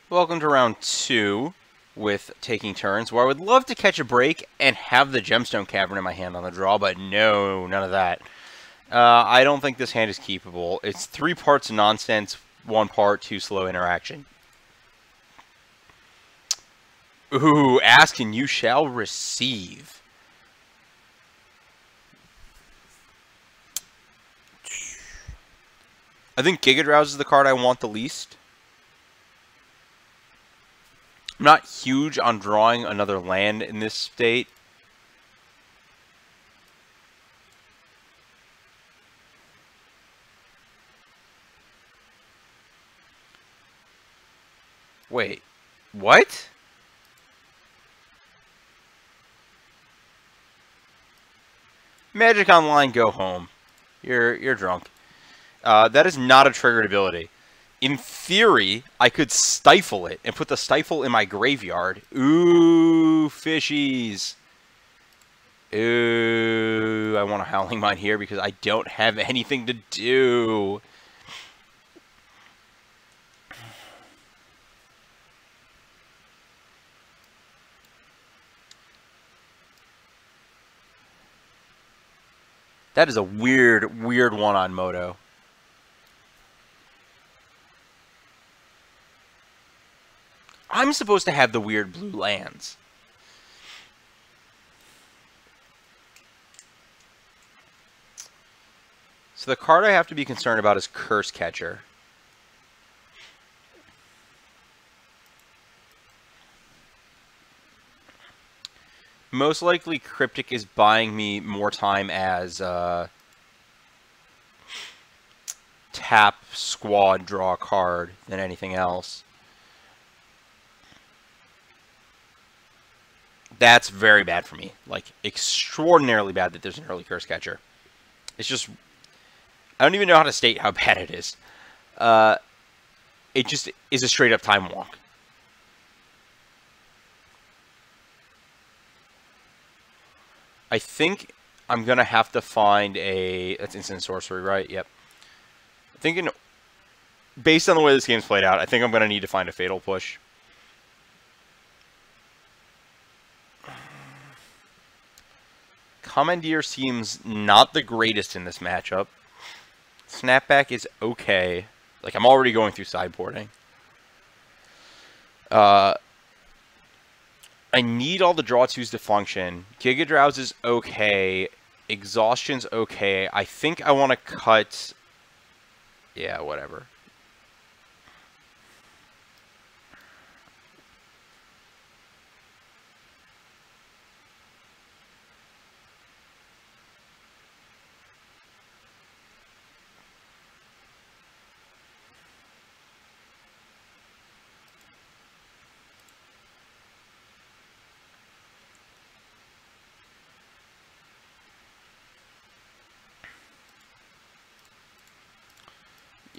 Welcome to round 2 with taking turns, where I would love to catch a break and have the Gemstone Cavern in my hand on the draw, but no, none of that. I don't think this hand is keepable. It's 3 parts nonsense, 1 part too slow interaction. Ooh, ask and you shall receive. I think Giga Drowse is the card I want the least. I'm not huge on drawing another land in this state. Wait, what? Magic Online, go home. You're drunk. That is not a triggered ability. In theory, I could stifle it and put the stifle in my graveyard. Ooh, fishies. Ooh, I want a Howling Mine here because I don't have anything to do. That is a weird one on Moto. I'm supposed to have the weird blue lands. So the card I have to be concerned about is Curse Catcher. Most likely Cryptic is buying me more time as tap, squad, draw a card than anything else. That's very bad for me. Like, extraordinarily bad that there's an early Curse Catcher. It's just... I don't even know how to state how bad it is. It just is a straight-up time walk. I think I'm going to have to find a... That's instant sorcery, right? Yep. I think based on the way this game's played out, I think I'm going to need to find a Fatal Push. Commandeer seems not the greatest in this matchup. Snapback is okay. Like, I'm already going through sideboarding. I need all the draw twos to function. Giga Drowse is okay. Exhaustion's okay. I think I want to cut... Yeah, whatever.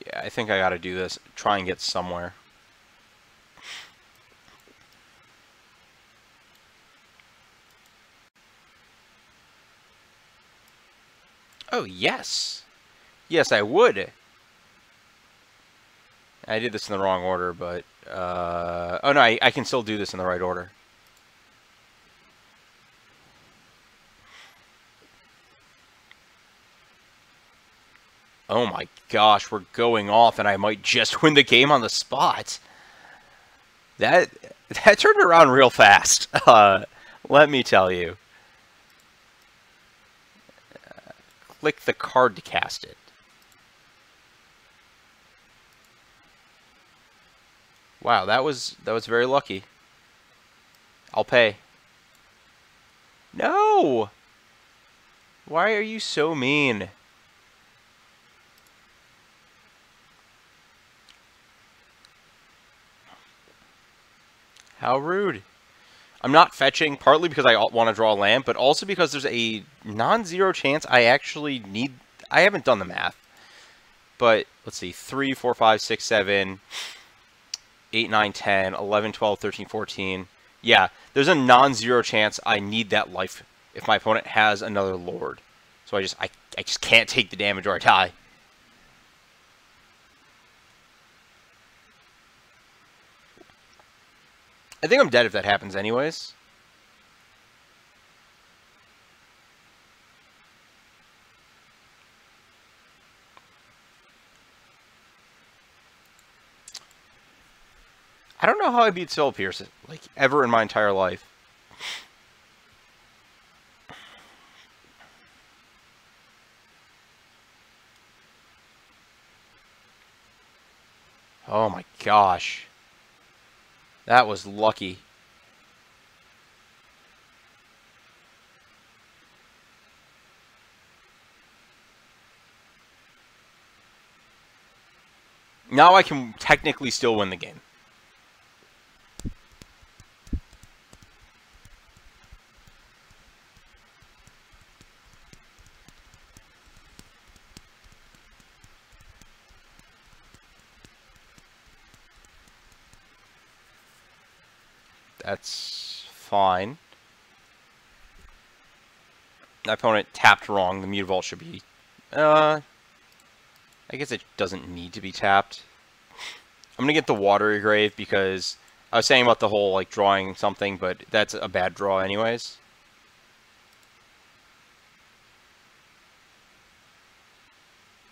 Yeah, I think I gotta do this. Try and get somewhere. Oh, yes. Yes, I would. I did this in the wrong order, but... oh, no, I can still do this in the right order. Oh my gosh, we're going off, and I might just win the game on the spot. That turned around real fast. Let me tell you. Click the card to cast it. Wow, that was very lucky. I'll pay. No! Why are you so mean? How rude. I'm not fetching, partly because I want to draw a land, but also because there's a non-zero chance I actually need... I haven't done the math. But, let's see, 3, 4, 5, 6, 7, 8, 9, 10, 11, 12, 13, 14. Yeah, there's a non-zero chance I need that life if my opponent has another Lord. So I just can't take the damage or I die. I think I'm dead if that happens anyways. I don't know how I beat Phil Pierce, like, ever in my entire life. Oh my gosh. That was lucky. Now I can technically still win the game. That's fine. My opponent tapped wrong. The Mute Vault should be... I guess it doesn't need to be tapped. I'm going to get the Watery Grave because I was saying about the whole, like, drawing something, but that's a bad draw anyways.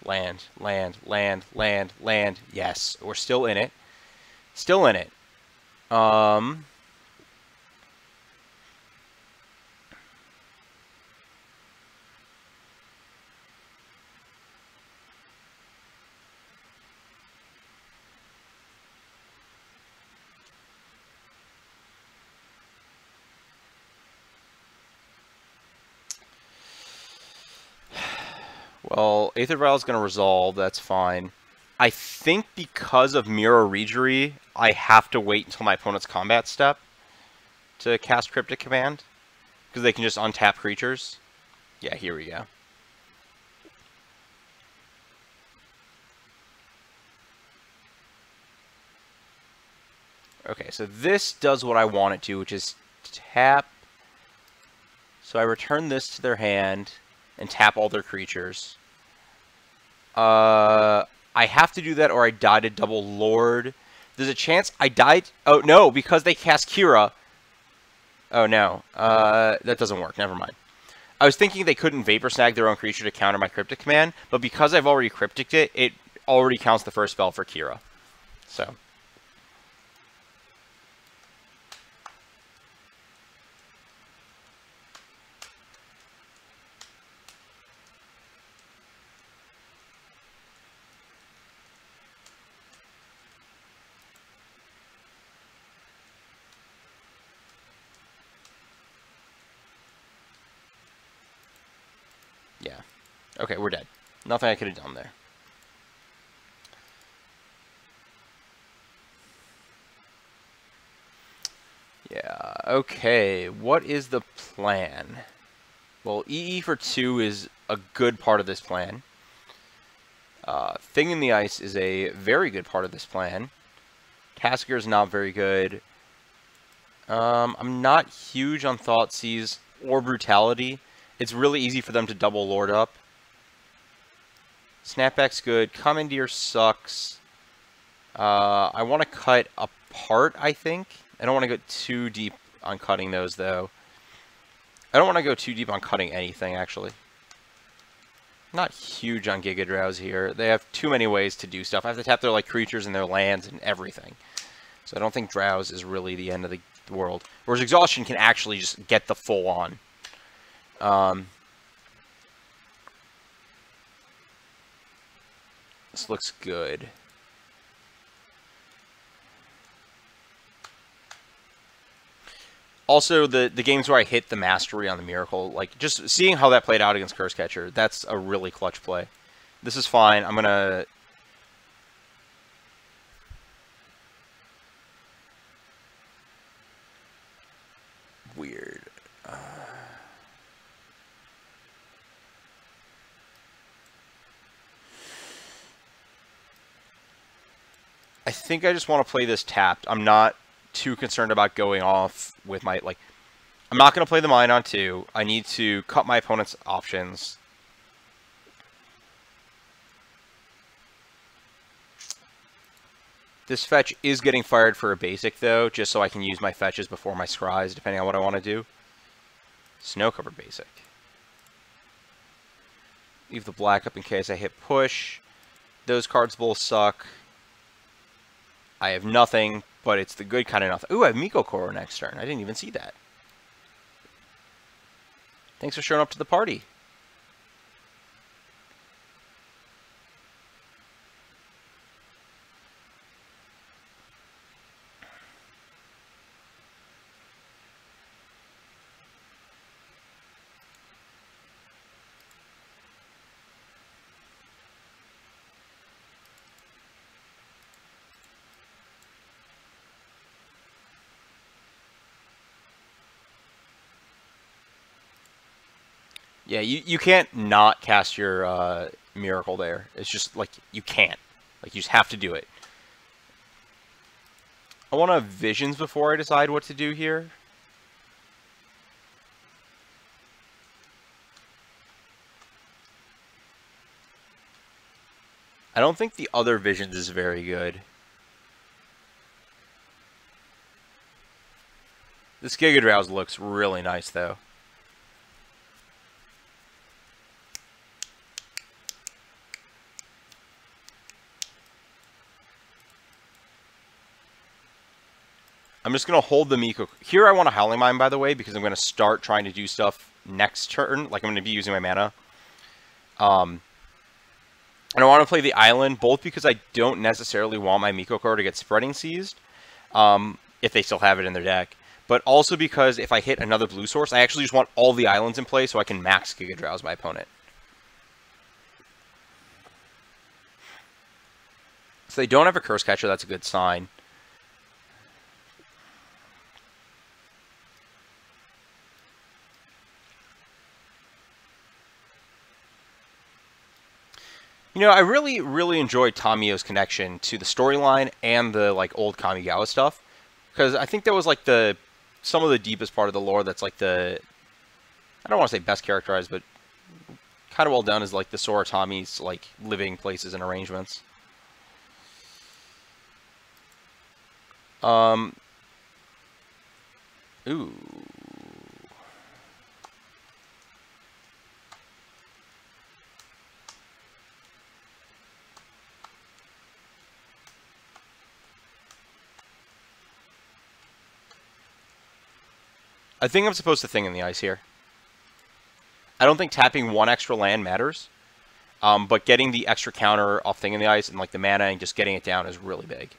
Land, land, land, land, land. Yes, we're still in it. Still in it. Well, Aether Vial is going to resolve. That's fine. I think because of Mirror Regery, I have to wait until my opponent's combat step to cast Cryptic Command. Because they can just untap creatures. Yeah, here we go. Okay, so this does what I want it to, which is tap. So I return this to their hand and tap all their creatures. I have to do that or I die to double Lord. There's a chance I died. Oh, no, because they cast Kira. Oh, no. That doesn't work. Never mind. I was thinking they couldn't Vapor Snag their own creature to counter my Cryptic Command, but because I've already Crypticed it, it already counts the first spell for Kira. So... yeah. Okay, we're dead. Nothing I could have done there. Yeah, okay. What is the plan? Well, EE for 2 is a good part of this plan. Thing in the Ice is a very good part of this plan. Tasker is not very good. I'm not huge on Thoughtseize or Brutality. It's really easy for them to double Lord up. Snapback's good. Commandeer sucks. I want to cut apart, I think. I don't want to go too deep on cutting those, though. I don't want to go too deep on cutting anything, actually. Not huge on Giga Drowse here. They have too many ways to do stuff. I have to tap their like creatures and their lands and everything. So I don't think Drowse is really the end of the world. Whereas Exhaustion can actually just get the full on. This looks good. Also, the games where I hit the Mastery on the Miracle, like, just seeing how that played out against Curse Catcher, that's a really clutch play. This is fine. I'm going to... Weird. I think I just want to play this tapped. I'm not too concerned about going off with my, like, I'm not going to play the Mine on 2. I need to cut my opponent's options. This fetch is getting fired for a basic, though, just so I can use my fetches before my scries, depending on what I want to do. Snow cover basic. Leave the black up in case I hit push. Those cards both suck. I have nothing, but it's the good kind of nothing. Ooh, I have Miko Koro next turn. I didn't even see that. Thanks for showing up to the party. Yeah, you can't not cast your Miracle there. It's just, like, you can't. Like, you just have to do it. I want to have Visions before I decide what to do here. I don't think the other Visions is very good. This Giga Drowse looks really nice, though. I'm just going to hold the Miko. Here I want a Howling Mine, by the way, because I'm going to start trying to do stuff next turn. Like, I'm going to be using my mana. And I want to play the Island, both because I don't necessarily want my Miko card to get Spreading Seized, if they still have it in their deck. But also because if I hit another blue source, I actually just want all the islands in play so I can max Giga Drowse my opponent. So they don't have a Curse Catcher, that's a good sign. You know, I really, really enjoyed Tamiyo's connection to the storyline and the, like, old Kamigawa stuff. Because I think that was, like, some of the deepest part of the lore that's, like, I don't want to say best characterized, but kind of well done is, like, the Soratami's, like, living places and arrangements. Ooh. I think I'm supposed to Thing in the Ice here. I don't think tapping one extra land matters, but getting the extra counter off Thing in the Ice and like the mana and just getting it down is really big.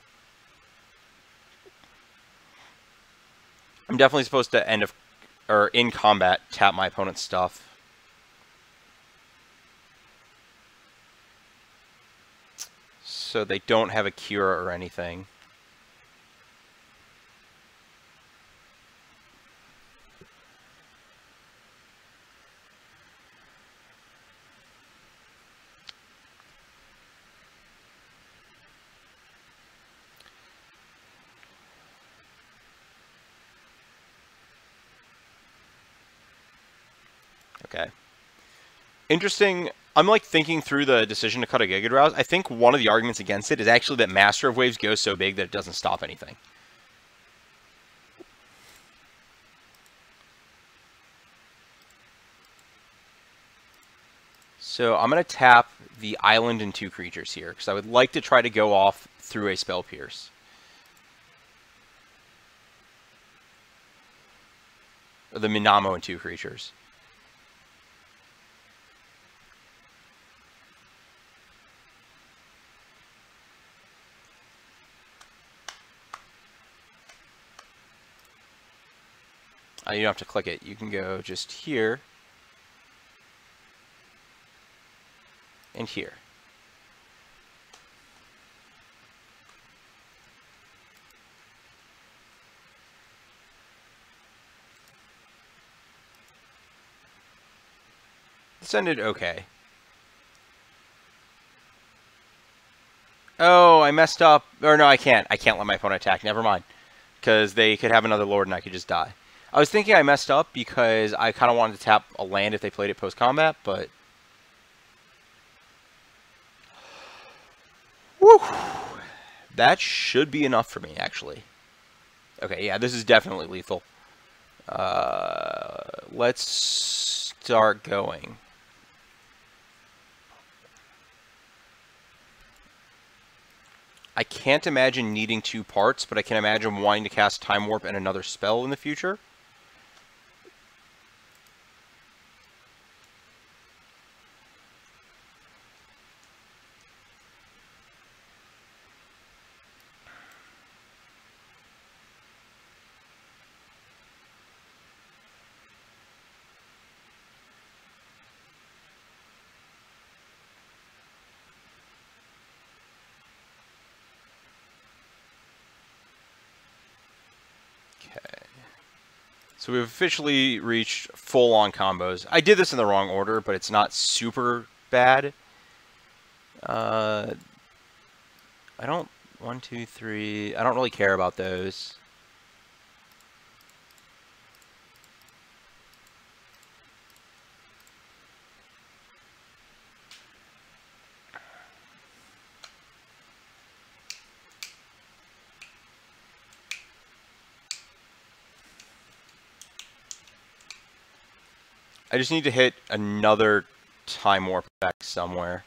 I'm definitely supposed to in combat tap my opponent's stuff. So they don't have a Cura or anything. Okay. Interesting. I'm like thinking through the decision to cut a Giga Drowse. I think one of the arguments against it is actually that Master of Waves goes so big that it doesn't stop anything. So I'm going to tap the island and 2 creatures here, because I would like to try to go off through a Spell Pierce. Or the Minamo and 2 creatures. You don't have to click it. You can go just here and here. This ended okay. Oh, I messed up. Or no, I can't. I can't let my opponent attack. Never mind. Because they could have another Lord and I could just die. I was thinking I messed up because I kind of wanted to tap a land if they played it post-combat, but... Woo! That should be enough for me, actually. Okay, yeah, this is definitely lethal. Let's start going. I can't imagine needing 2 parts, but I can imagine wanting to cast Time Warp and another spell in the future. So we've officially reached full-on combos. I did this in the wrong order, but it's not super bad. I don't... 1, 2, 3... I don't really care about those. I just need to hit another Time Warp effect somewhere.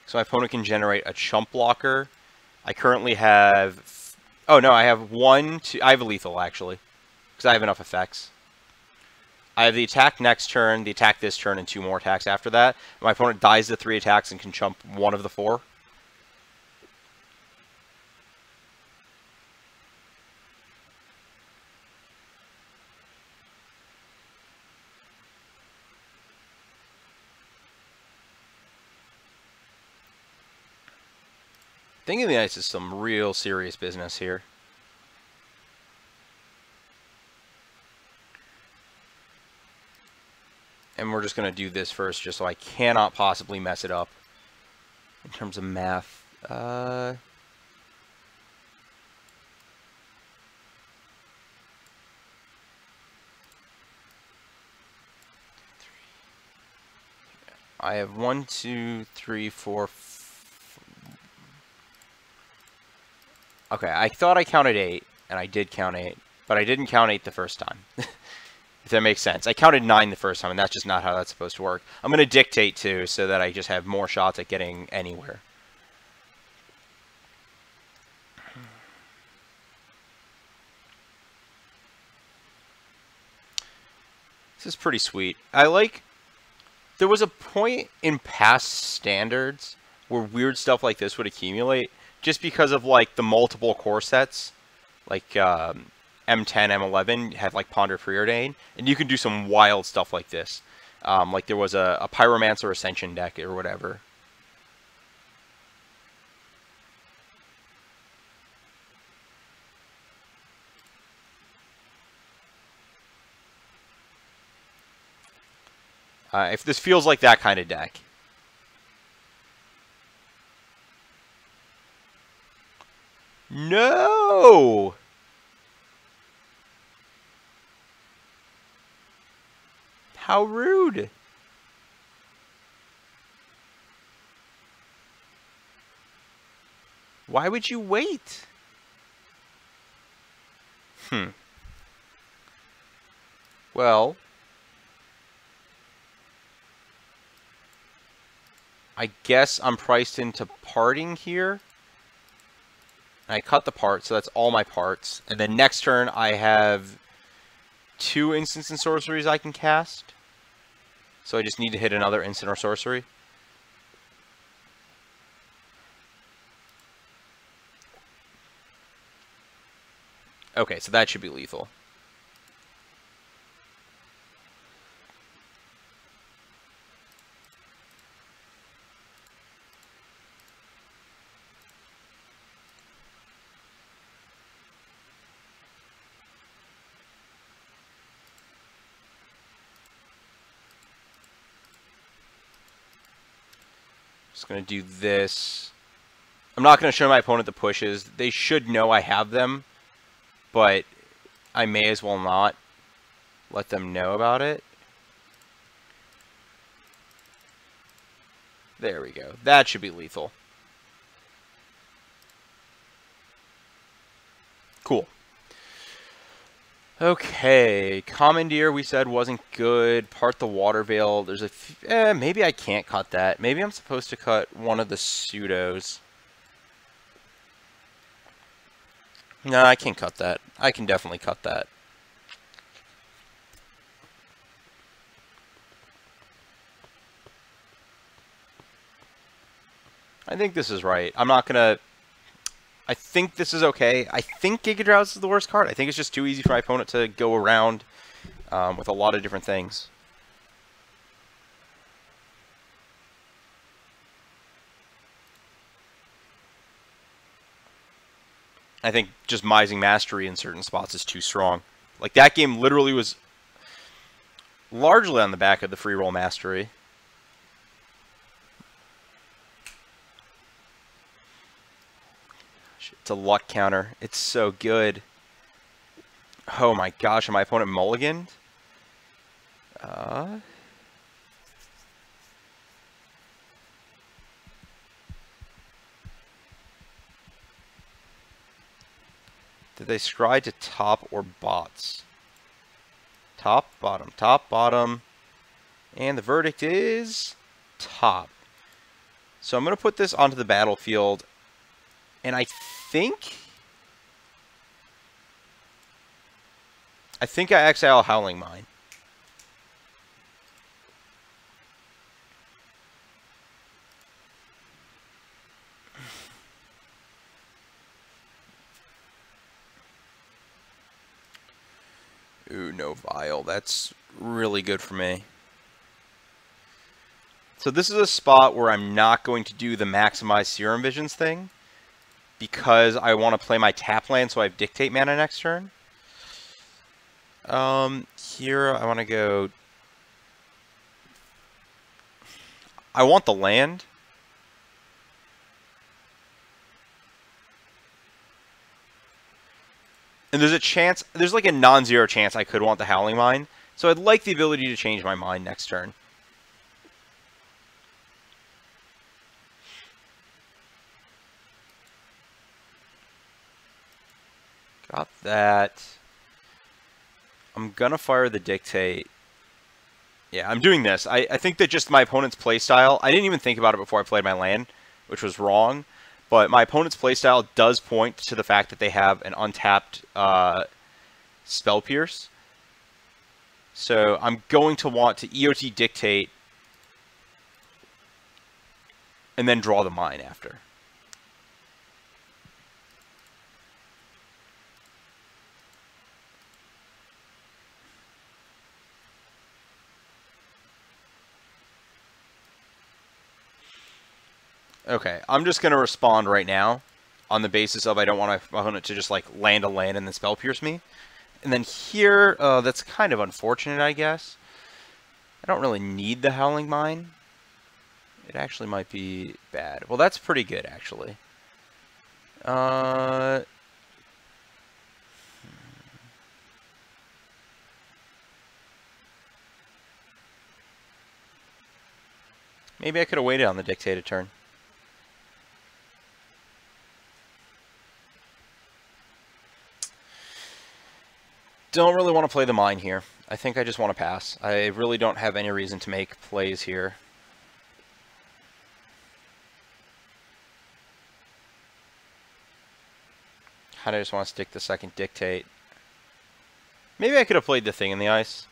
So my opponent can generate a chump blocker. I currently have... Oh, no, I have 1, 2... I have a lethal, actually. Because I have enough effects. I have the attack next turn, the attack this turn, and 2 more attacks after that. My opponent dies to 3 attacks and can chump 1 of the 4. Thinking the Ice is some real serious business here. And we're just going to do this first, just so I cannot possibly mess it up in terms of math. I have 1, 2, 3, 4... Okay, I thought I counted 8, and I did count 8, but I didn't count 8 the first time. If that makes sense. I counted 9 the first time, and that's just not how that's supposed to work. I'm going to dictate, too, so that I just have more shots at getting anywhere. This is pretty sweet. I like... There was a point in past standards where weird stuff like this would accumulate, just because of, like, the multiple core sets. Like, M10, M11 had, like, Ponder Preordain, and you can do some wild stuff like this. Like, there was a Pyromancer Ascension deck or whatever. If this feels like that kind of deck. No! How rude. Why would you wait? Well, I guess I'm priced into parting here. I cut the part, so that's all my parts. And then next turn, I have 2 instants and sorceries I can cast. So I just need to hit another instant or sorcery. Okay, so that should be lethal. Just going to do this. I'm not going to show my opponent the pushes. They should know I have them, but I may as well not let them know about it. There we go. That should be lethal. Cool. Okay, Commandeer we said wasn't good. Part the Water Veil. There's a maybe I can't cut that. Maybe I'm supposed to cut one of the pseudos. No, I can cut that. I can definitely cut that. I think this is right. I'm not gonna. I think this is okay. I think Giga Drowse is the worst card. I think it's just too easy for my opponent to go around with a lot of different things. I think just Mising Mastery in certain spots is too strong. Like, that game literally was largely on the back of the Free Roll Mastery. It's a luck counter. It's so good. Oh my gosh, and my opponent mulliganed? Did they scry to top or bots? Top, bottom, top, bottom. And the verdict is top. So I'm going to put this onto the battlefield. And I think I exile Howling Mine. Ooh, no Vial. That's really good for me. So this is a spot where I'm not going to do the maximize Serum Visions thing, because I want to play my tap land so I have Dictate mana next turn. Here I want to go. I want the land. And there's a chance, there's like a non-zero chance I could want the Howling Mine. So I'd like the ability to change my mind next turn. Got that. I'm gonna fire the Dictate. Yeah, I'm doing this. I think that just my opponent's playstyle, I didn't even think about it before I played my land, which was wrong. But my opponent's playstyle does point to the fact that they have an untapped Spell Pierce. So I'm going to want to EOT Dictate and then draw the mine after. Okay, I'm just going to respond right now on the basis of I don't want my opponent to just like land a land and then Spell Pierce me. And then here, that's kind of unfortunate, I guess. I don't really need the Howling Mine. It actually might be bad. Well, that's pretty good, actually. Maybe I could have waited on the Dictate a turn. Don't really want to play the mine here. I think I just want to pass. I really don't have any reason to make plays here. I just want to stick the second Dictate. Maybe I could have played the Thing in the Ice.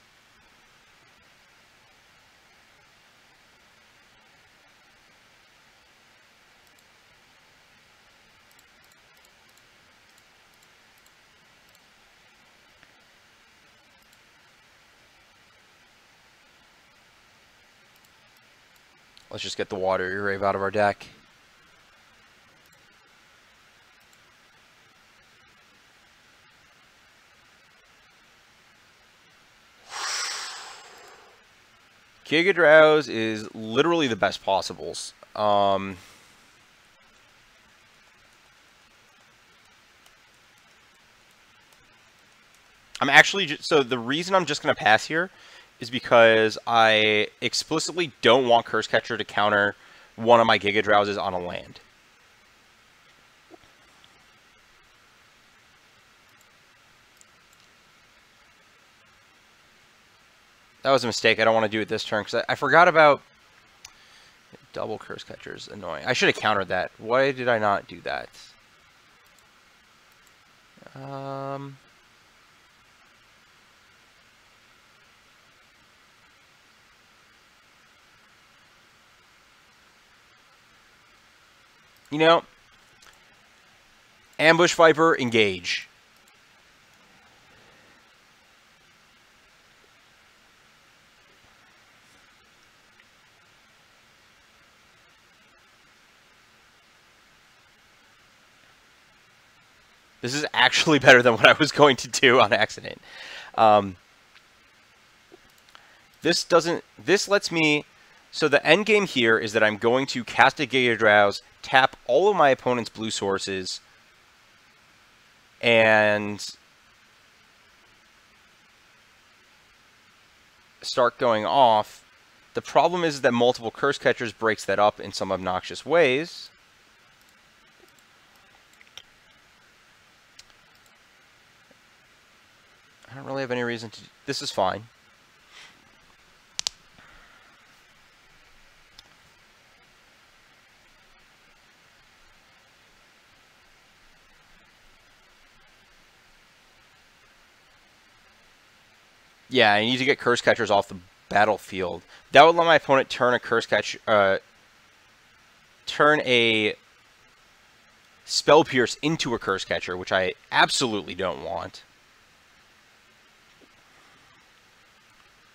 Let's just get the Water Grave out of our deck. Giga Drowse is literally the best possibles. I'm actually so the reason I'm just going to pass here is because I explicitly don't want Curse Catcher to counter one of my Giga Drowses on a land. That was a mistake. I don't want to do it this turn because I forgot about double curse catchers. Annoying. I should have countered that. Why did I not do that? You know, Ambush Viper, engage. This is actually better than what I was going to do on accident. This lets me... So the end game here is that I'm going to cast a Giga Drowse, tap all of my opponent's blue sources, and start going off. The problem is that multiple Curse Catchers breaks that up in some obnoxious ways. I don't really have any reason to... This is fine. Yeah, I need to get Curse Catchers off the battlefield. That would let my opponent turn a Curse Catcher... turn a Spell Pierce into a Curse Catcher, which I absolutely don't want.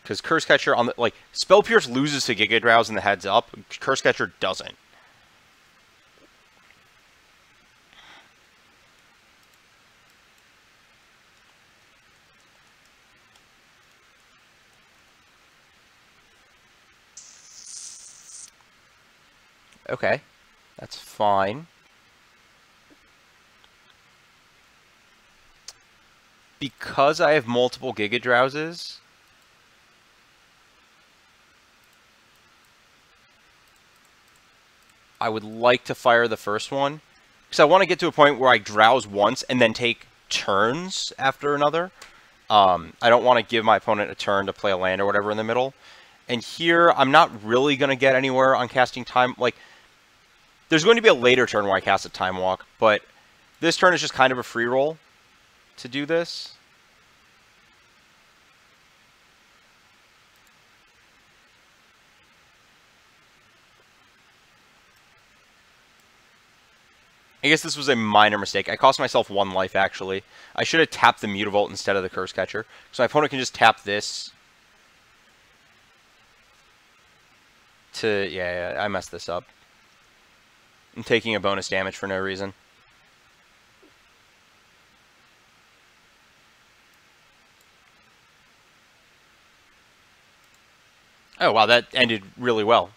Because Curse Catcher on the... Like, Spell Pierce loses to Giga Drowse in the heads up. Curse Catcher doesn't. Okay, that's fine. Because I have multiple Giga Drowses, I would like to fire the first one. Because I want to get to a point where I drowse once and then take turns after another. I don't want to give my opponent a turn to play a land or whatever in the middle. And here, I'm not really going to get anywhere on casting Time... Like, there's going to be a later turn where I cast a Time Walk, but this turn is just kind of a free roll to do this. I guess this was a minor mistake. I cost myself 1 life, actually. I should have tapped the Mutavault instead of the Curse Catcher. So my opponent can just tap this. Yeah, I messed this up. I'm taking a bonus damage for no reason. Oh, wow, that ended really well.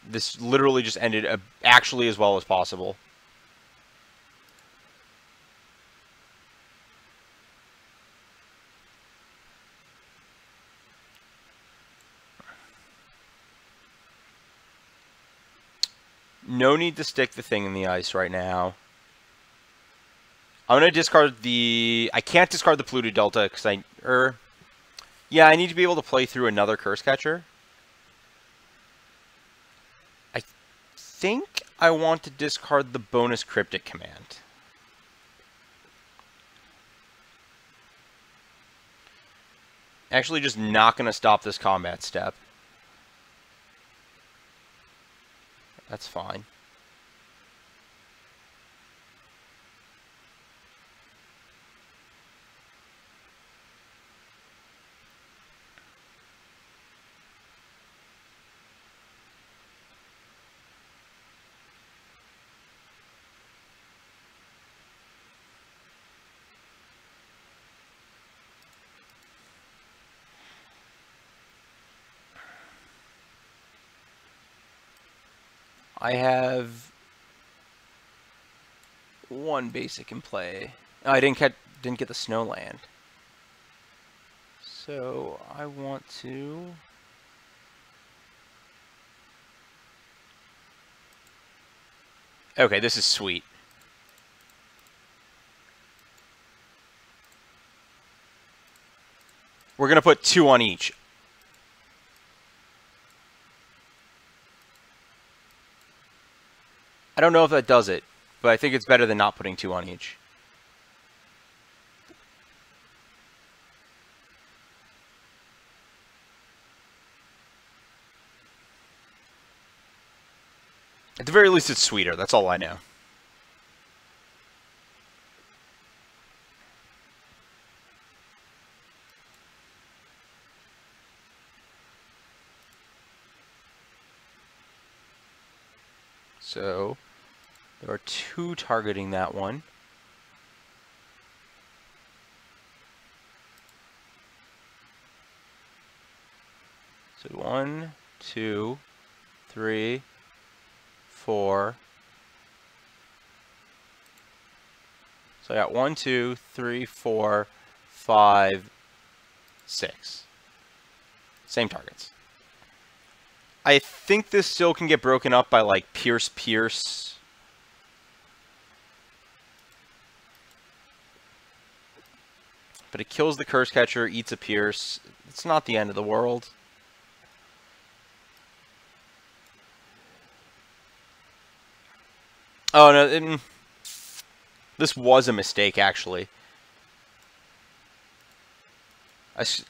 This literally just ended actually as well as possible. No need to stick the thing in the ice right now. I'm going to discard the... I can't discard the Polluted Delta because yeah, I need to be able to play through another Curse Catcher. I think I want to discard the bonus Cryptic Command. Actually, just not going to stop this combat step. That's fine. I have 1 basic in play. Oh, I didn't get the Snowland. So I want to... Okay, this is sweet. We're going to put 2 on each. I don't know if that does it, but I think it's better than not putting 2 on each. At the very least, it's sweeter. That's all I know. So, there are 2 targeting that one. So 1, 2, 3, 4. So I got 1, 2, 3, 4, 5, 6. Same targets. I think this still can get broken up by like Pierce. But it kills the Curse Catcher, eats a Pierce. It's not the end of the world. Oh, no. This was a mistake, actually.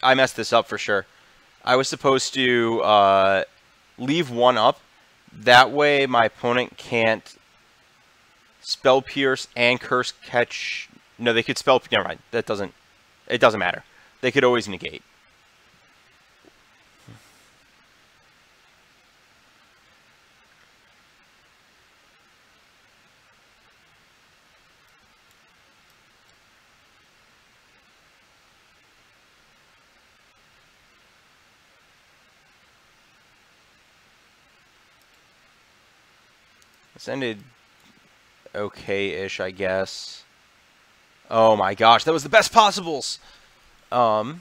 I messed this up for sure. I was supposed to leave 1 up. That way my opponent can't Spell Pierce and Curse Catch. No, they could Spell... Never mind. That doesn't... It doesn't matter. They could always negate. This ended okay-ish, I guess. Oh my gosh, that was the best possibles! I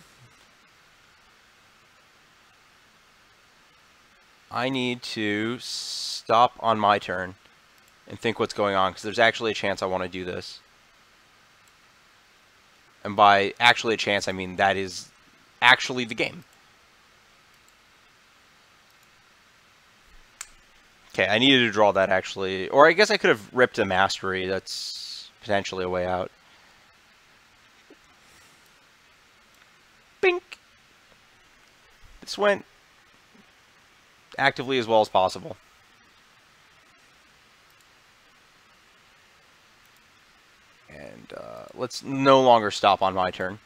need to stop on my turn and think what's going on, because there's actually a chance I want to do this. And by actually a chance, I mean that is actually the game. Okay, I needed to draw that, actually. Or I guess I could have ripped a Mastery. That's potentially a way out. Bink! This went actively as well as possible. And let's no longer stop on my turn.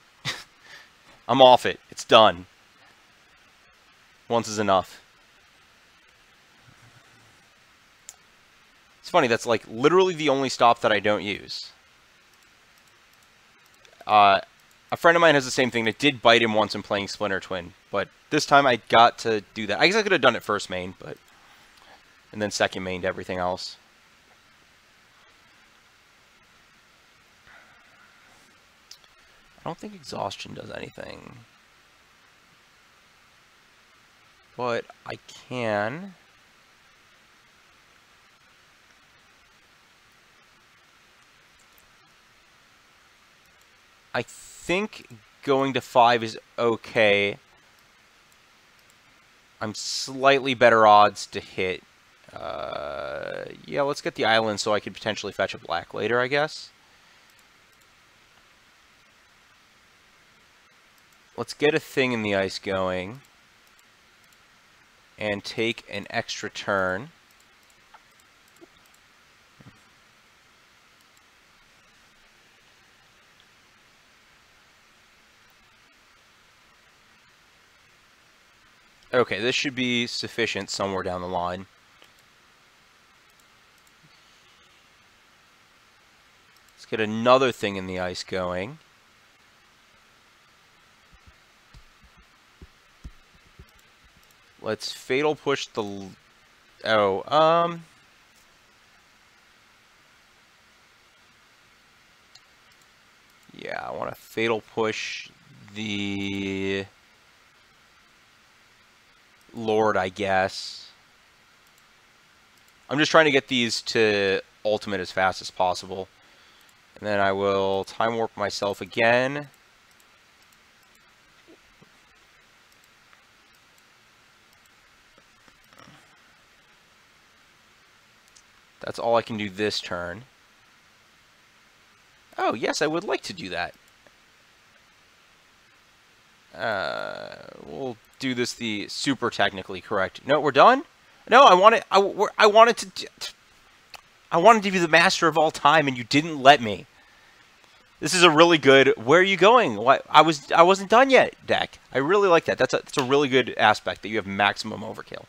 I'm off it. It's done. Once is enough. It's funny, that's like literally the only stop that I don't use. A friend of mine has the same thing that did bite him once in playing Splinter Twin, but this time I got to do that. I guess I could have done it first main, but... And then second mained everything else. I don't think Exhaustion does anything. But I can... I think going to 5 is okay. I'm slightly better odds to hit. Yeah, let's get the island so I could potentially fetch a black later, I guess. Let's get a thing in the ice going. And take an extra turn. Okay, this should be sufficient somewhere down the line. Let's get another thing in the ice going. Let's Fatal Push the... Oh, yeah, I want to Fatal Push the... Lord, I guess. I'm just trying to get these to ultimate as fast as possible. And then I will Time Warp myself again. That's all I can do this turn. Oh, yes, I would like to do that. We'll do this the super technically correct. No, we're done? No, I wanted to be the master of all time, and you didn't let me. This is a really good, where are you going? I wasn't done yet, deck. I really like that. That's a really good aspect, that you have maximum overkill.